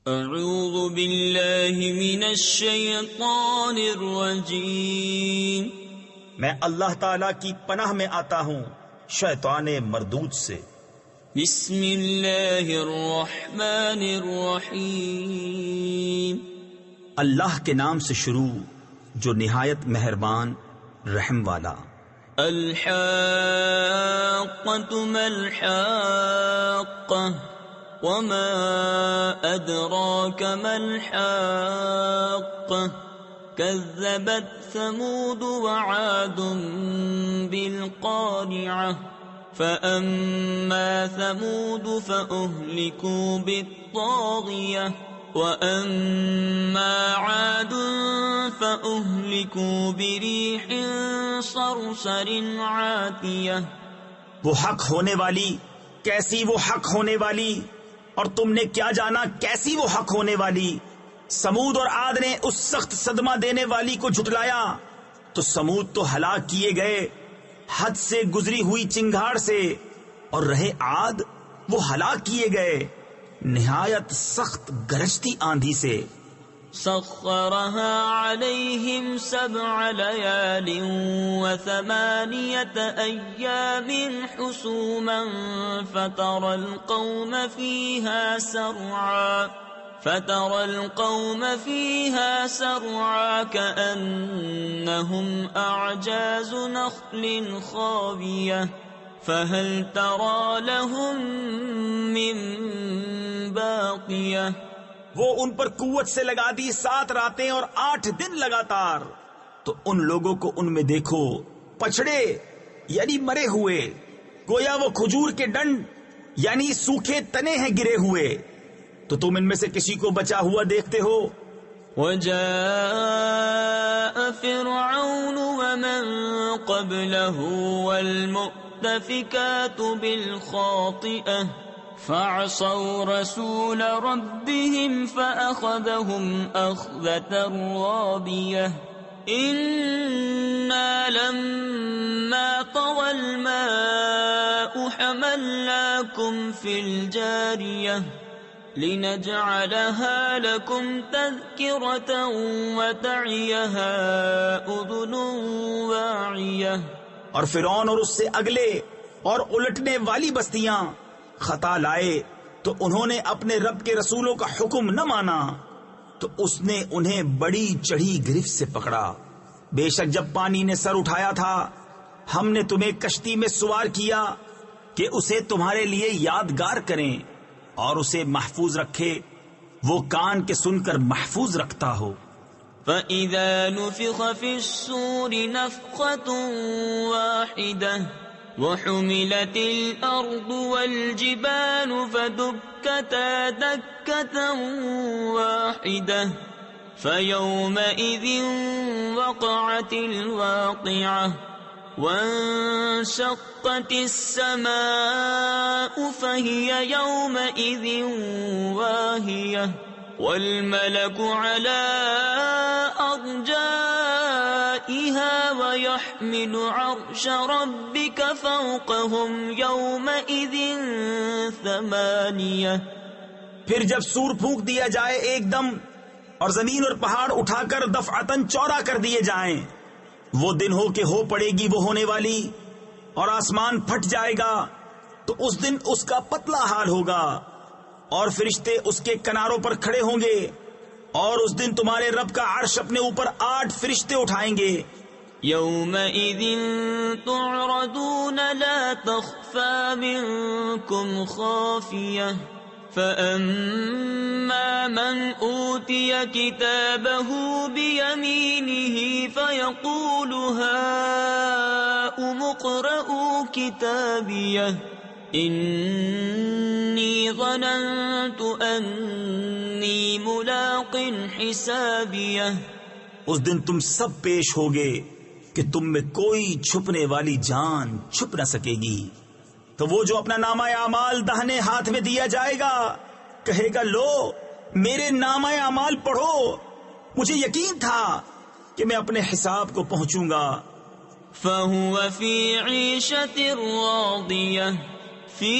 اعوذ باللہ من الشیطان الرجیم، میں اللہ تعالی کی پناہ میں آتا ہوں شیطان مردود سے۔ بسم اللہ الرحمن الرحیم، اللہ کے نام سے شروع جو نہایت مہربان رحم والا۔ الحاقۃ ما الحاقۃ وما أدراك ما الحاقة كذبت ثمود وعاد بالقارعة فأما ثمود فأهلكوا بالطاغية وأما عاد فأهلكوا بريح صرصر عاتية۔ وہ حق ہونے والی کیسی وہ حق ہونے والی، اور تم نے کیا جانا کیسی وہ حق ہونے والی۔ سمود اور عاد نے اس سخت صدمہ دینے والی کو جھٹلایا تو سمود تو ہلاک کیے گئے حد سے گزری ہوئی چنگھاڑ سے، اور رہے عاد وہ ہلاک کیے گئے نہایت سخت گرجتی آندھی سے۔ سخرها عليهم 7 ليال و8 أيام حسوما فترى القوم فيها سرعا كأنهم أعجاز نخل خاوية فهل ترى لهم من باقية۔ وہ ان پر قوت سے لگا دی 7 راتیں اور 8 دن لگاتار، تو ان لوگوں کو ان میں دیکھو پچھڑے یعنی مرے ہوئے، گویا وہ کھجور کے ڈنڈ یعنی سوکھے تنے ہیں گرے ہوئے، تو تم ان میں سے کسی کو بچا ہوا دیکھتے ہو؟ وجاء فرعون ومن قبله والمؤتفكات بالخاطئة فعصوا رسول ربهم فأخذهم أخذة رابية إنا لما طغى الماء حملناكم في الجارية لنجعلها لكم تذكرة وتعيها أذن واعية۔ اور فرعون اور اس سے اگلے اور الٹنے والی بستیاں خطا لائے تو انہوں نے اپنے رب کے رسولوں کا حکم نہ مانا، تو اس نے انہیں بڑی چڑھی گرفت سے پکڑا۔ بے شک جب پانی نے سر اٹھایا تھا ہم نے تمہیں کشتی میں سوار کیا کہ اسے تمہارے لیے یادگار کریں اور اسے محفوظ رکھے، وہ کان کے سن کر محفوظ رکھتا ہو۔ فَإِذَا نُفِخَ فِي الصُّورِ نَفْخَةٌ وَاحِدَةٌ وحملت الأرض والجبال فدكتا دكة واحدة فيومئذ وقعت الواقعة وانشقت السماء فهي يومئذ واهية والملك على أرجائها ويحمل عرش ربك فوقهم يومئذ 8۔ پھر جب سور پھونک دیا جائے ایک دم اور زمین اور پہاڑ اٹھا کر دفعتاً چورا کر دیے جائیں، وہ دن ہو کہ ہو پڑے گی وہ ہونے والی، اور آسمان پھٹ جائے گا تو اس دن اس کا پتلا حال ہوگا، اور فرشتے اس کے کناروں پر کھڑے ہوں گے، اور اس دن تمہارے رب کا عرش اپنے اوپر 8 فرشتے اٹھائیں گے۔ یومئذ تعرضون لا تخفى منكم خافية فأما من أوتي كتابه بيمينه فيقول هاؤم اقرءوا كتابيه انی ظننت انی ملاق حسابیہ۔ اس دن تم سب پیش ہوگے کہ تم میں کوئی چھپنے والی جان چھپ نہ سکے گی، تو وہ جو اپنا نامہ اعمال داہنے ہاتھ میں دیا جائے گا کہے گا لو میرے نامہ اعمال پڑھو، مجھے یقین تھا کہ میں اپنے حساب کو پہنچوں گا۔ فَهُوَ فِي عِيشَةٍ رَاضِيَةٍ فِي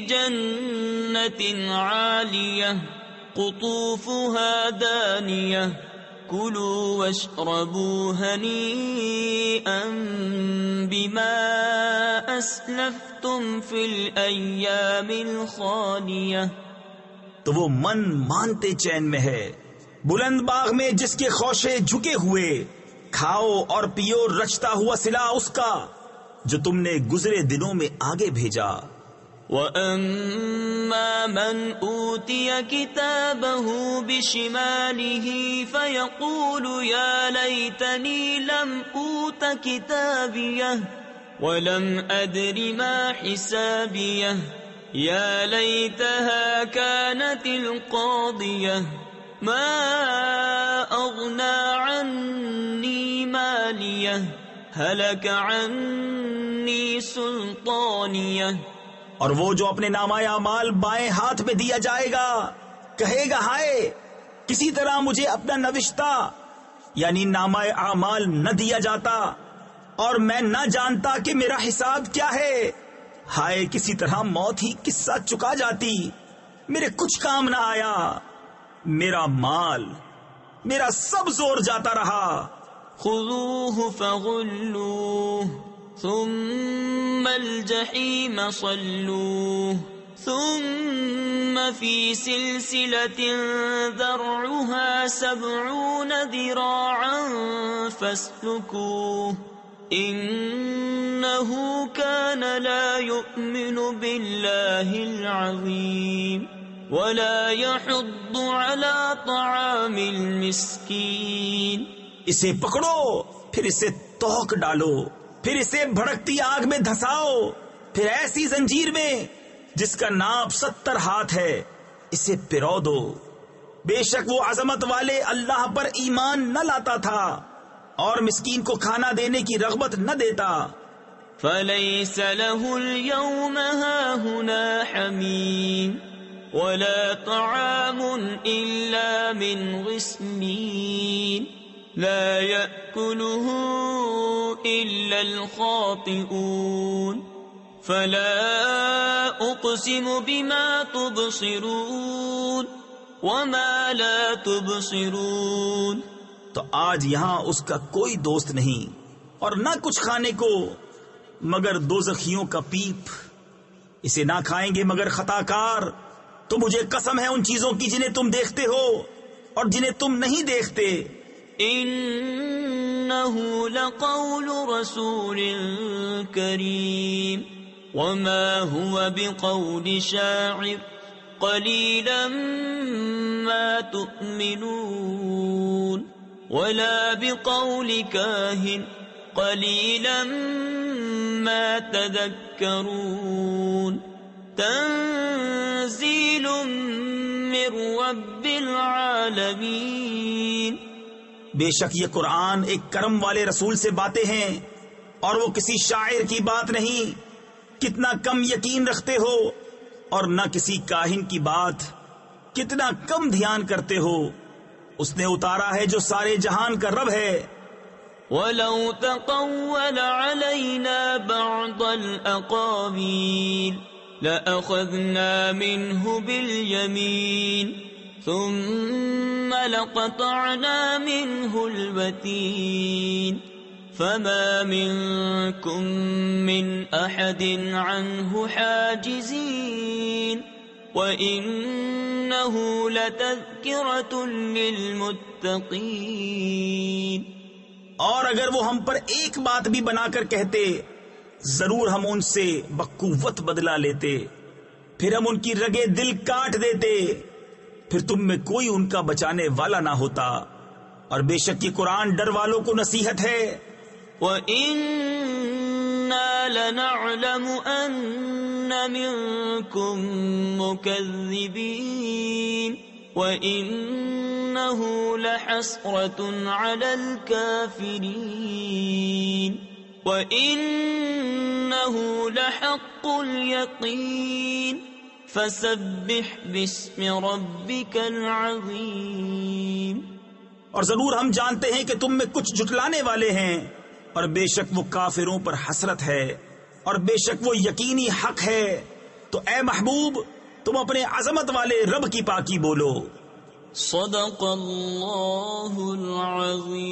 جَنَّةٍ عَالِيَةٍ قطوفها دانية كلوا واشربوا هنيئا بما أسلفتم في الأيام الخالية. تو وہ من مانتے چین میں ہے، بلند باغ میں جس کے خوشے جھکے ہوئے، کھاؤ اور پیو رچتا ہوا صلہ اس کا جو تم نے گزرے دنوں میں آگے بھیجا. وَأَمَّا مَنْ أُوتِيَ كِتَابَهُ بِشِمَالِهِ فَيَقُولُ يَا لَيْتَنِي لَمْ أُوتَ كِتَابِيَهْ وَلَمْ أَدْرِ مَا حِسَابِيَهْ يَا لَيْتَهَا كَانَتِ الْقَاضِيَةَ مَا أَغْنَى عَنِّي مَالِيَهْ هَلَكَ عَنِّي سُلْطَانِيَهْ. اور وہ جو اپنے نامہ اعمال بائیں ہاتھ میں دیا جائے گا کہے گا ہائے کسی طرح مجھے اپنا نوشتہ یعنی نامہ اعمال نہ دیا جاتا اور میں نہ جانتا کہ میرا حساب کیا ہے. ہائے کسی طرح موت ہی قصہ چکا جاتی، میرے کچھ کام نہ آیا، میرا مال میرا سب زور جاتا رہا. خذوه فغلوه ثم الجحيم صلوه ثم في سلسلة ذرعها 70 ذراعا فاسلكوه إنه كان لا يؤمن بالله العظيم ولا يحض على طعام المسكين. اسے پکڑو پھر اسے توق ڈالو، پھر اسے بھڑکتی آگ میں دھساؤ، پھر ایسی زنجیر میں جس کا ناپ 70 ہاتھ ہے اسے پرو دو. بے شک وہ عظمت والے اللہ پر ایمان نہ لاتا تھا اور مسکین کو کھانا دینے کی رغبت نہ دیتا. فليس له اليوم هاهنا حميم ولا طعام إلا من غسلين لا يأكله إلا الخاطئون. فلا أقسم بما تبصرون وما لا تبصرون. تو آج یہاں اس کا کوئی دوست نہیں اور نہ کچھ کھانے کو مگر دوزخیوں کا پیپ. اسے نہ کھائیں گے مگر خطا کار. تو مجھے قسم ہے ان چیزوں کی جنہیں تم دیکھتے ہو اور جنہیں تم نہیں دیکھتے. إنه لقول رسول كريم وما هو بقول شاعر قليلا ما تؤمنون ولا بقول كاهن قليلا ما تذكرون تنزيل من رب العالمين. بے شک یہ قرآن ایک کرم والے رسول سے باتیں ہیں اور وہ کسی شاعر کی بات نہیں. کتنا کم یقین رکھتے ہو اور نہ کسی کاہن کی بات، کتنا کم دھیان کرتے ہو. اس نے اتارا ہے جو سارے جہان کا رب ہے. وَلَوْ تَقَوَّلَ عَلَيْنَا بَعْضَ الْأَقَاوِيلِ لَأَخَذْنَا مِنْهُ بِالْيَمِينِ ثُمَّ لَقَطَعْنَا مِنْهُ الْوَتِينَ فَمَا مِنْكُمْ مِنْ أَحَدٍ عَنْهُ حَاجِزِينَ وَإِنَّهُ لَتَذْكِرَةٌ لِلْمُتَّقِينَ. اور اگر وہ ہم پر ایک بات بھی بنا کر کہتے ضرور ہم ان سے بقوت بدلہ لیتے، پھر ہم ان کی رگے دل کاٹ دیتے، پھر تم میں کوئی ان کا بچانے والا نہ ہوتا. اور بے شک یہ قرآن ڈر والوں کو نصیحت ہے. وَإِنَّا لَنَعْلَمُ أَنَّ مِنكُم مُّكَذِّبِينَ وَإِنَّهُ لَحَسْرَةٌ عَلَى الْكَافِرِينَ وَإِنَّهُ لَحَقُّ الْيَقِينِ فَسَبِّحْ بِاسْمِ رَبِّكَ الْعَظِيمِ. اور ضرور ہم جانتے ہیں کہ تم میں کچھ جھٹلانے والے ہیں، اور بے شک وہ کافروں پر حسرت ہے اور بے شک وہ یقینی حق ہے. تو اے محبوب تم اپنے عظمت والے رب کی پاکی بولو. صدق اللہ العظیم.